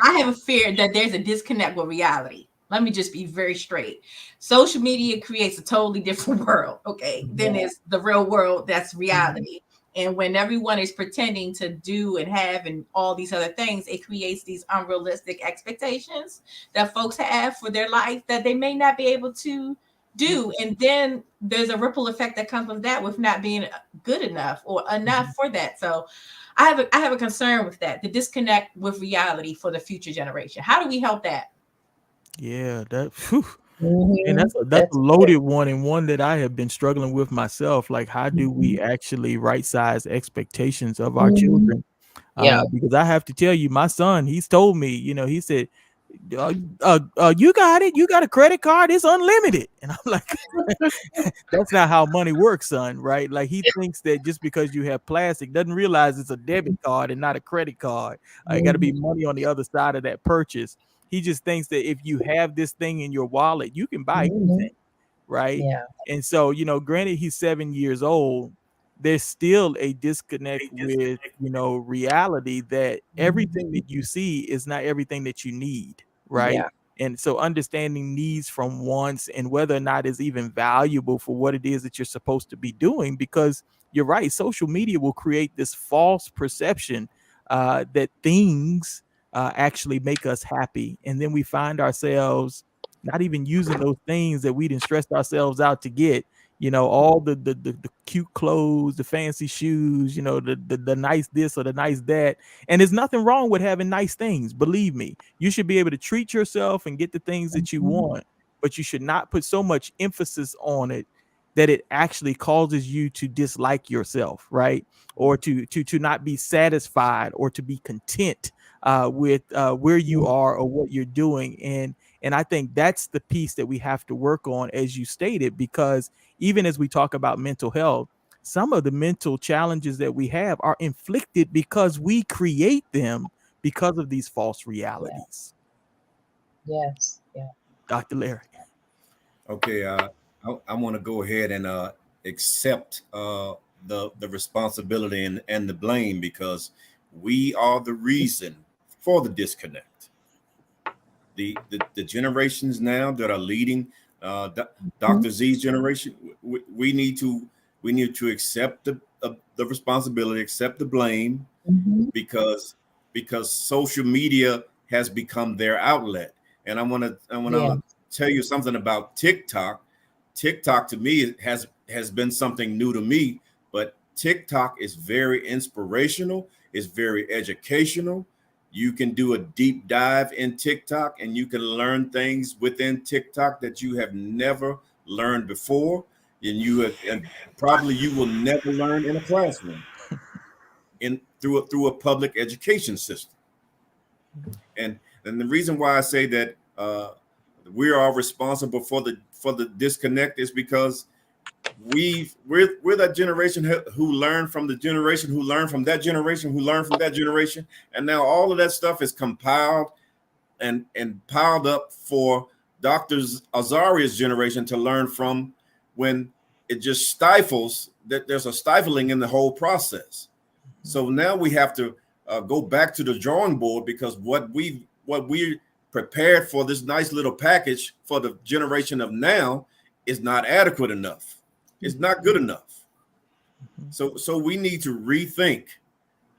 I have a fear that there's a disconnect with reality. Let me just be very straight. Social media creates a totally different world, okay? Then Yeah. there's the real world, that's Mhm. reality. And when everyone is pretending to do and have and all these other things, it creates these unrealistic expectations that folks have for their life that they may not be able to do. And then there's a ripple effect that comes with that, with not being good enough or enough for that. So I have a concern with that, the disconnect with reality for the future generation. How do we help that? Yeah, that whew, and Hmm. that's a That's good. loaded one, and one that I have been struggling with myself. Like, how do we Hmm. actually right size expectations of our Hmm. children? Yeah. Because I have to tell you, my son, he's told me, he said, you got it. You got a credit card. It's unlimited. And I'm like, that's not how money works, son. Right? Like, he thinks that just because you have plastic, doesn't realize it's a debit card and not a credit card. It got to be Hmm. money on the other side of that purchase. He just thinks that if you have this thing in your wallet, you can buy Hmm. anything, right? Yeah. And so, granted he's 7 years old, there's still a disconnect with, reality, that everything Hmm. that you see is not everything that you need, right? Yeah. And so understanding needs from wants, and whether or not it's even valuable for what it is that you're supposed to be doing, because you're right, social media will create this false perception that things actually make us happy. And then we find ourselves not even using those things that we didn't stress ourselves out to get. All the cute clothes, the fancy shoes, the nice this or the nice that. And there's nothing wrong with having nice things. Believe me, you should be able to treat yourself and get the things that you Hmm. want, but you should not put so much emphasis on it that it actually causes you to dislike yourself, right? Or to not be satisfied or to be content with where you are or what you're doing. And I think that's the piece that we have to work on, as you stated, because even as we talk about mental health, some of the mental challenges that we have are inflicted because we create them because of these false Yeah. realities. Yes. Yeah. Dr. Larry. Okay, I want to go ahead and accept the responsibility and the blame, because we are the reason for the disconnect. The generations now that are leading, Hmm. Dr. Z's generation, we need to accept the responsibility, accept the blame, Hmm. because social media has become their outlet. And Yeah. I want to tell you something about TikTok. TikTok to me has been something new to me, but TikTok is very inspirational. It's very educational. You can do a deep dive in TikTok, and you can learn things within TikTok that you have never learned before, and probably you will never learn in a classroom, in through a public education system. And the reason why I say that we are responsible for the disconnect is because we're that generation who learned from the generation who learned from that generation who learned from that generation, and now all of that stuff is compiled and piled up for Dr. Azaria's generation to learn from, when it just stifles, that there's a stifling in the whole process. So now we have to go back to the drawing board, because what we prepared for this nice little package for the generation of now is not adequate enough. It's not good enough. So we need to rethink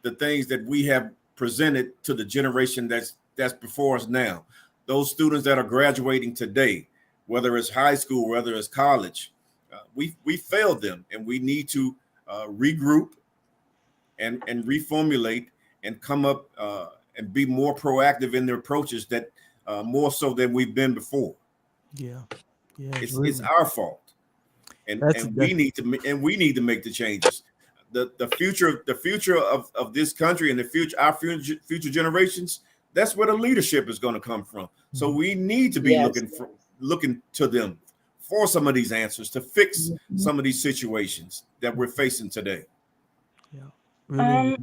the things that we have presented to the generation that's before us now. Those students that are graduating today, whether it's high school, whether it's college, we failed them, and we need to regroup and reformulate and come up and be more proactive in their approaches, that more so than we've been before. Yeah. Yeah. It's our fault, and That's and that. we need to make the changes. The future of this country, and the future our future generations, that's where the leadership is going to come from. So we need to be Yes. looking to them for some of these answers to fix Hmm. some of these situations that we're facing today. Yeah. Really.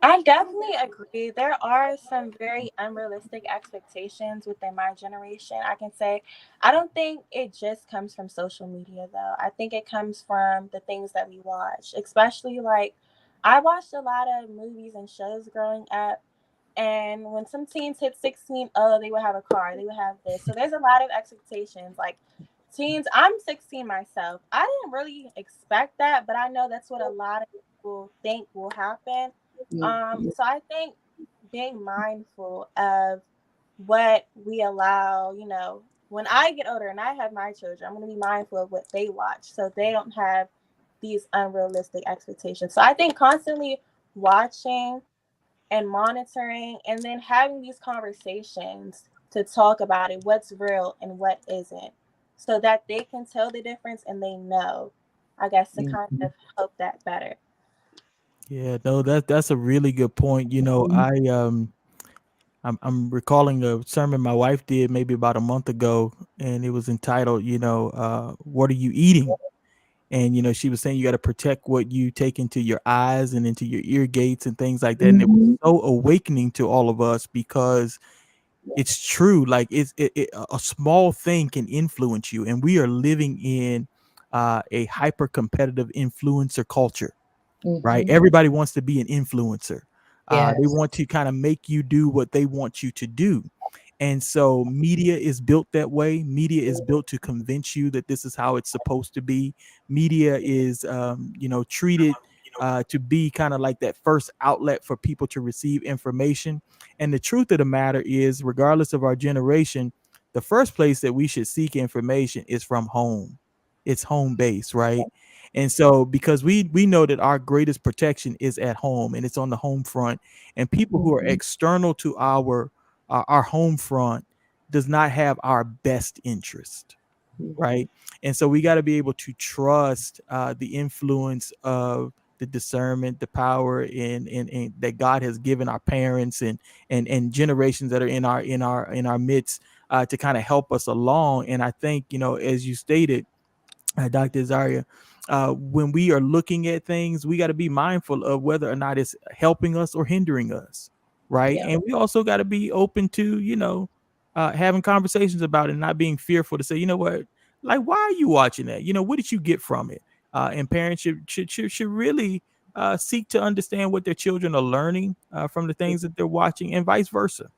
I definitely agree. There are some very unrealistic expectations within my generation. I can say, I don't think it just comes from social media though. I think it comes from the things that we watch, especially like I watched a lot of movies and shows growing up. And when some teens hit 16, oh, they would have a car, they would have this. So there's a lot of expectations. Like teens, I'm 16 myself. I didn't really expect that, but I know that's what a lot of people think will happen. So I think being mindful of what we allow, when I get older and I have my children, I'm going to be mindful of what they watch so they don't have these unrealistic expectations. So I think constantly watching and monitoring and then having these conversations to talk about it, what's real and what isn't, so that they can tell the difference and they know, I guess, to kind Mhm. of help that better. Yeah, no, that's a really good point. I'm recalling a sermon my wife did maybe about a month ago, and it was entitled, what are you eating? And she was saying you got to protect what you take into your eyes and into your ear gates and things like that. And it was Mhm. so awakening to all of us because it's true. Like a small thing can influence you, and we are living in a hyper competitive influencer culture, right? Mhm. Everybody wants to be an influencer. They Yes. want to kind of make you do what they want you to do. And so media is built that way. Media is built to convince you that this is how it's supposed to be. Media is, treated to be kind of like that first outlet for people to receive information. And the truth of the matter is, regardless of our generation, the first place that we should seek information is from home. It's home base, right? And so because we know that our greatest protection is at home and it's on the home front, and people who are Mhm. external to our home front does not have our best interest, Mhm. right? And so we got to be able to trust the influence of the discernment, the power in that God has given our parents and generations that are in our midst, to kind of help us along. And I think, as you stated, Dr. Zaria, when we are looking at things, we got to be mindful of whether or not it's helping us or hindering us, right? Yeah. And we also got to be open to, having conversations about it, not being fearful to say, you know what, like, why are you watching that? What did you get from it? And parents should really seek to understand what their children are learning from the things that they're watching, and vice versa.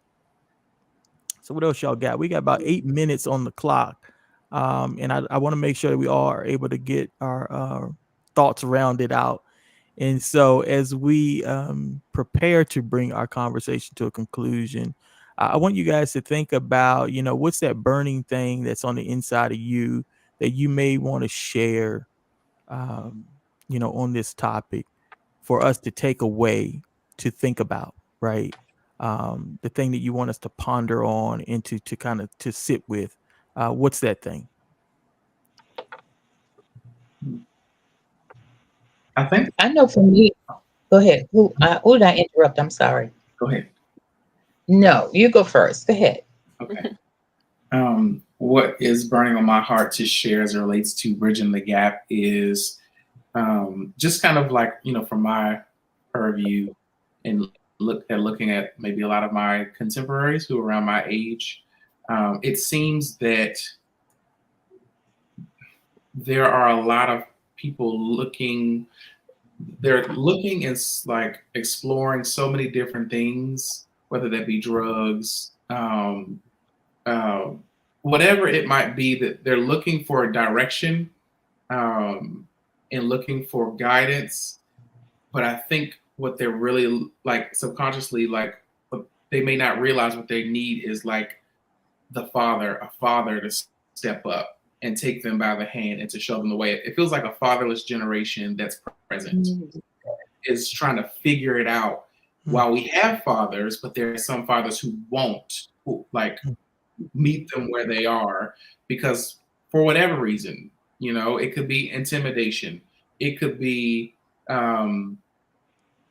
So what else y'all got? We got about 8 minutes on the clock. And I want to make sure that we all are able to get our thoughts rounded out. And so as we prepare to bring our conversation to a conclusion, I want you guys to think about, what's that burning thing that's on the inside of you that you may want to share, um, on this topic for us to take away, to think about, right? The thing that you want us to ponder on and to kind of to sit with. What's that thing? I think. I know for me, go ahead. Who did I interrupt? I'm sorry. Go ahead. No, you go first. Go ahead. Okay. What is burning on my heart to share as it relates to bridging the gap is just kind of like, from my purview, and looking at maybe a lot of my contemporaries who are around my age. It seems that there are a lot of people they're looking and like exploring so many different things, whether that be drugs, uh, whatever it might be, that they're looking for a direction, um, and looking for guidance. But I think what they're really like subconsciously, like, what they may not realize what they need is like a father to step up and take them by the hand and to show them the way. It feels like a fatherless generation that's present Mhm. is trying to figure it out. Mm, While we have fathers, but there are some fathers who won't, who like mm, meet them where they are, because for whatever reason, it could be intimidation, it could be, um,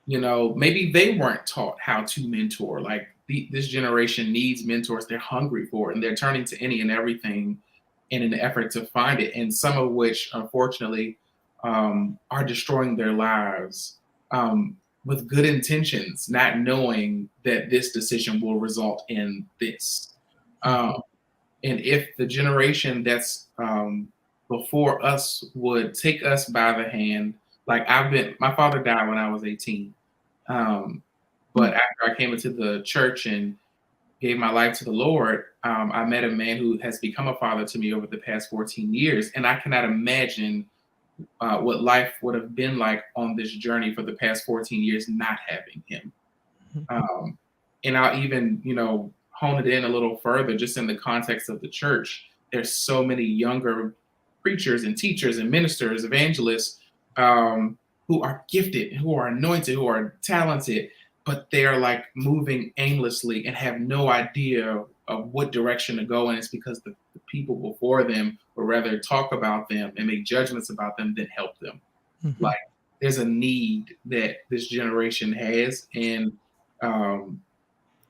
maybe they weren't taught how to mentor. Like this generation needs mentors. They're hungry for it, and they're turning to any and everything in an effort to find it. And some of which, unfortunately, are destroying their lives, with good intentions, not knowing that this decision will result in this. mm, Um, and if the generation that's before us would take us by the hand, like my father died when I was 18. Um, but after I came into the church and gave my life to the Lord, I met a man who has become a father to me over the past 14 years. And I cannot imagine what life would have been like on this journey for the past 14 years not having him. mm, Um, and I'll even, hone it in a little further, just in the context of the church. There's so many younger preachers and teachers and ministers, evangelists, who are gifted, who are anointed, who are talented, but they're like moving aimlessly and have no idea what direction to go, and it's because the people before them would rather talk about them and make judgments about them than help them. Mhm. Like there's a need that this generation has, and um,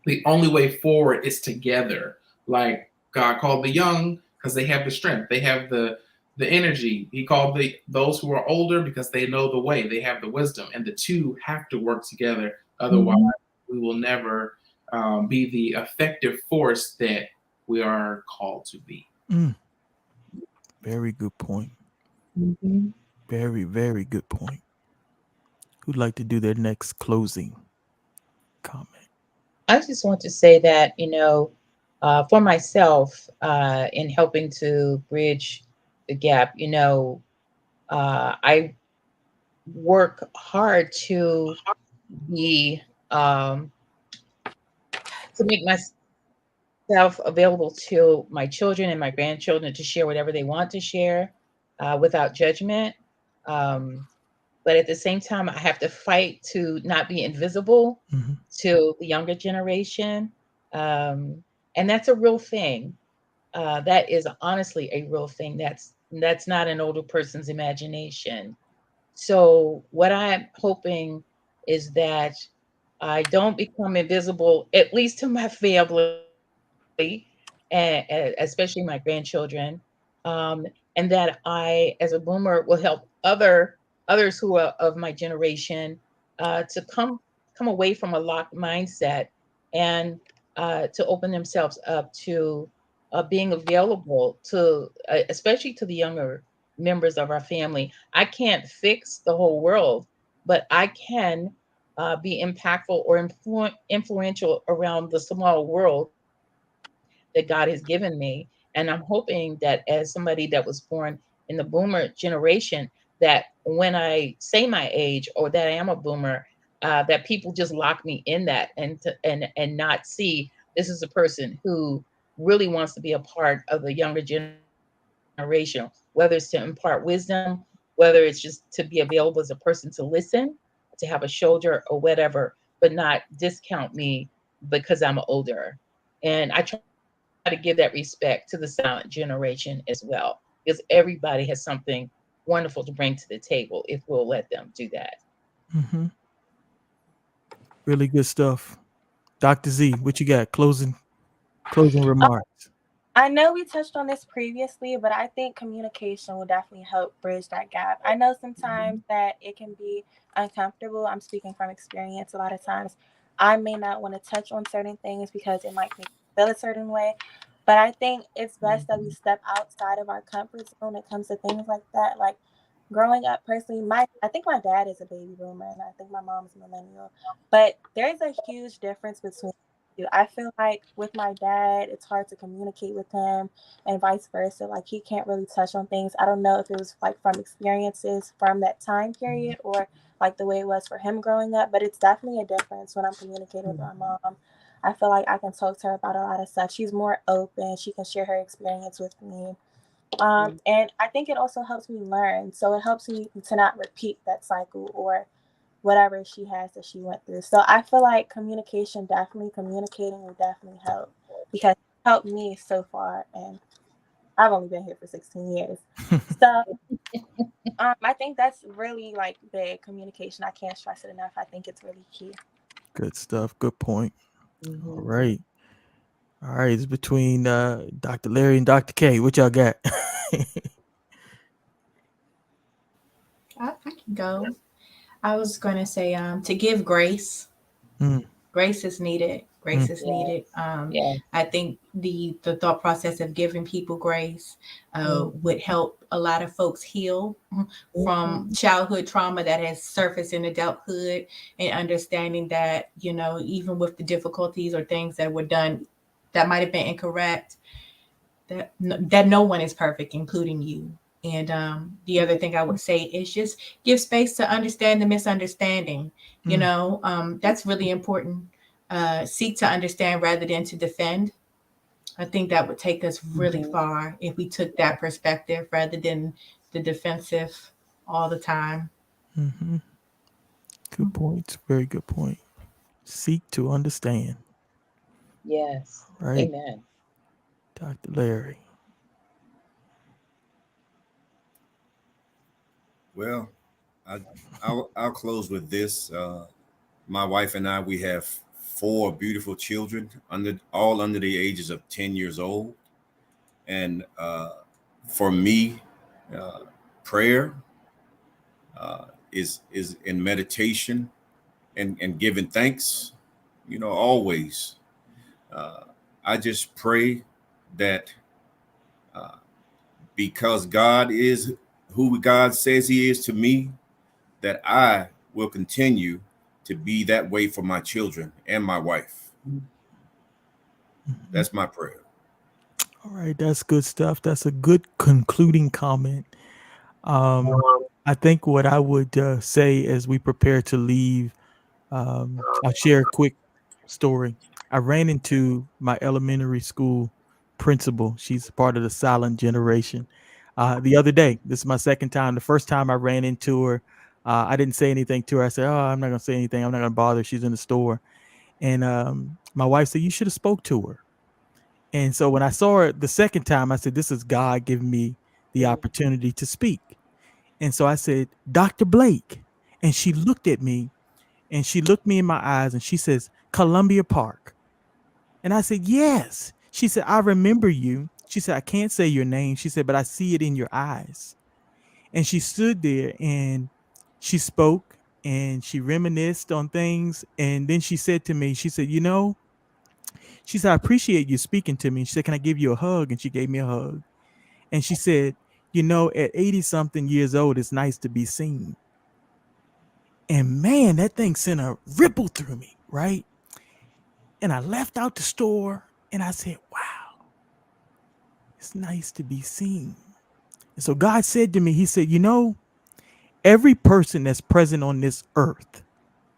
the only way forward is together. Like God called the young because they have the strength, they have the energy. He called those who are older because they know the way, they have the wisdom, and the two have to work together. Otherwise, we will never be the effective force that we are called to be. Mm. Very good point. Mhm. Very, very good point. Who'd like to do their next closing comment? I just want to say that, for myself, in helping to bridge the gap, I work hard be, um, to make myself available to my children and my grandchildren to share whatever they want to share, without judgment. Um, but at the same time, I have to fight to not be invisible Mhm. to the younger generation. Um, and that's a real thing. That is honestly a real thing. That's not an older person's imagination. So what I'm hoping is that I don't become invisible, at least to my family, and especially my grandchildren, um, and that I, as a boomer, will help others who are of my generation, to come away from a locked mindset, and to open themselves up to being available to, especially to the younger members of our family. I can't fix the whole world, but I can be impactful or influential around the small world that God has given me. And I'm hoping that as somebody that was born in the boomer generation, that when I say my age or that I am a boomer, that people just lock me in that, and not see this is a person who really wants to be a part of the younger generation, whether it's to impart wisdom, whether it's just to be available as a person to listen, to have a shoulder or whatever, but not discount me because I'm older. And I try to give that respect to the silent generation as well, because everybody has something wonderful to bring to the table if we'll let them do that. Mm-hmm. Really good stuff. Dr. Z, what you got? Closing remarks. I know we touched on this previously, but I think communication will definitely help bridge that gap. I know sometimes that it can be uncomfortable. I'm speaking from experience. A lot of times I may not want to touch on certain things because it might make me feel a certain way. But I think it's best that we step outside of our comfort zone when it comes to things like that. Like growing up personally, I think my dad is a baby boomer and I think my mom's millennial. But there's a huge difference between I feel like with my dad, it's hard to communicate with him and vice versa. Like he can't really touch on things. I don't know if it was like from experiences from that time period or like the way it was for him growing up, but it's definitely a difference when I'm communicating with my mom. I feel like I can talk to her about a lot of stuff. She's more open. She can share her experience with me. And I think it also helps me learn. So it helps me to not repeat that cycle or whatever she has that she went through. So I feel like communicating will definitely help because it helped me so far. And I've only been here for 16 years. So I think that's really like big communication. I can't stress it enough. I think it's really key. Good stuff. Good point. All Mhm. right. All right. It's between Dr. Larry and Dr. K. What y'all got? I can go. I was going to say to give grace. Mm, Grace is needed. mm, Grace is Yeah, needed. yeah. I think the thought process of giving people grace Mm, would help a lot of folks heal from mhm. childhood trauma that has surfaced in adulthood, and understanding that even with the difficulties or things that were done that might have been incorrect, that no one is perfect, including you. And the other thing I would say is just give space to understand the misunderstanding. mm, That's really important. Seek to understand rather than to defend. I think that would take us really Mhm. far if we took that perspective rather than the defensive all the time. mm-hmm. Good point. Very good point. Seek to understand. Yes. Right, Amen. Dr. Larry. Well, I, I'll close with this. My wife and I, we have four beautiful children, all under the ages of 10 years old. And for me, uh, prayer is in meditation and giving thanks. Always. Uh, I just pray that uh, because God is who God says He is to me, that I will continue to be that way for my children and my wife. Mhm. That's my prayer. All right, that's good stuff. That's a good concluding comment. Um, I think what I would say as we prepare to leave, I'll share a quick story. I ran into my elementary school principal. She's part of the silent generation. The other day, this is my second time. The first time I ran into her, I didn't say anything to her. I said, "Oh, I'm not gonna say anything. I'm not gonna bother her. She's in the store." And my wife said, "You should have spoke to her." And so when I saw her the second time, I said, "This is God giving me the opportunity to speak." And so I said, "Dr. Blake." And she looked at me and she looked me in my eyes and she says, "Columbia Park." And I said, "Yes." She said, "I remember you." She said, "I can't say your name." She said, "But I see it in your eyes." And she stood there and she spoke and she reminisced on things. And then she said to me, she said, she said, "I appreciate you speaking to me." She said, "Can I give you a hug?" And she gave me a hug. And she said, "At 80 something years old, it's nice to be seen." And man, that thing sent a ripple through me, right? And I left out the store and I said, "Wow, it's nice to be seen." And so God said to me, He said, every person that's present on this earth,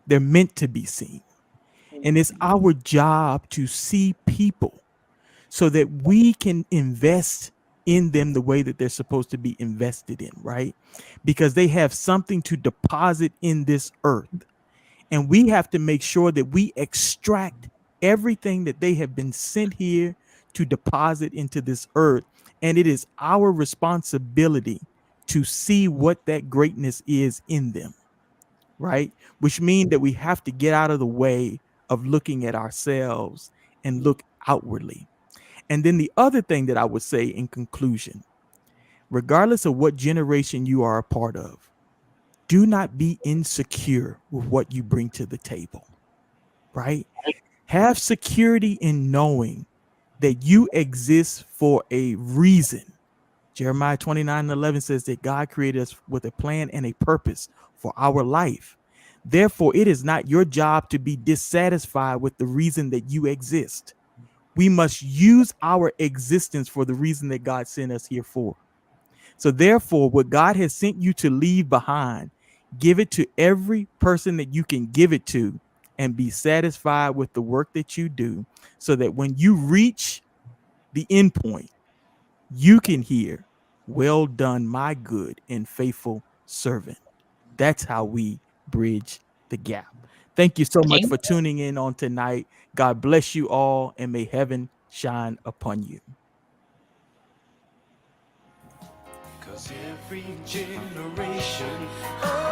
they're meant to be seen. And it's our job to see people so that we can invest in them the way that they're supposed to be invested in, right? Because they have something to deposit in this earth. And we have to make sure that we extract everything that they have been sent here to deposit into this earth. And it is our responsibility to see what that greatness is in them, right? Which means that we have to get out of the way of looking at ourselves and look outwardly. And then the other thing that I would say in conclusion, regardless of what generation you are a part of, do not be insecure with what you bring to the table, right? Have security in knowing that you exist for a reason. Jeremiah 29:11 says that God created us with a plan and a purpose for our life. Therefore, it is not your job to be dissatisfied with the reason that you exist. We must use our existence for the reason that God sent us here for. So, therefore, what God has sent you to leave behind, give it to every person that you can give it to and be satisfied with the work that you do so that when you reach the end point, you can hear, "Well done, my good and faithful servant." That's how we bridge the gap. Thank you so much Amen. for tuning in on tonight. God bless you all and may heaven shine upon you. 'Cause every generation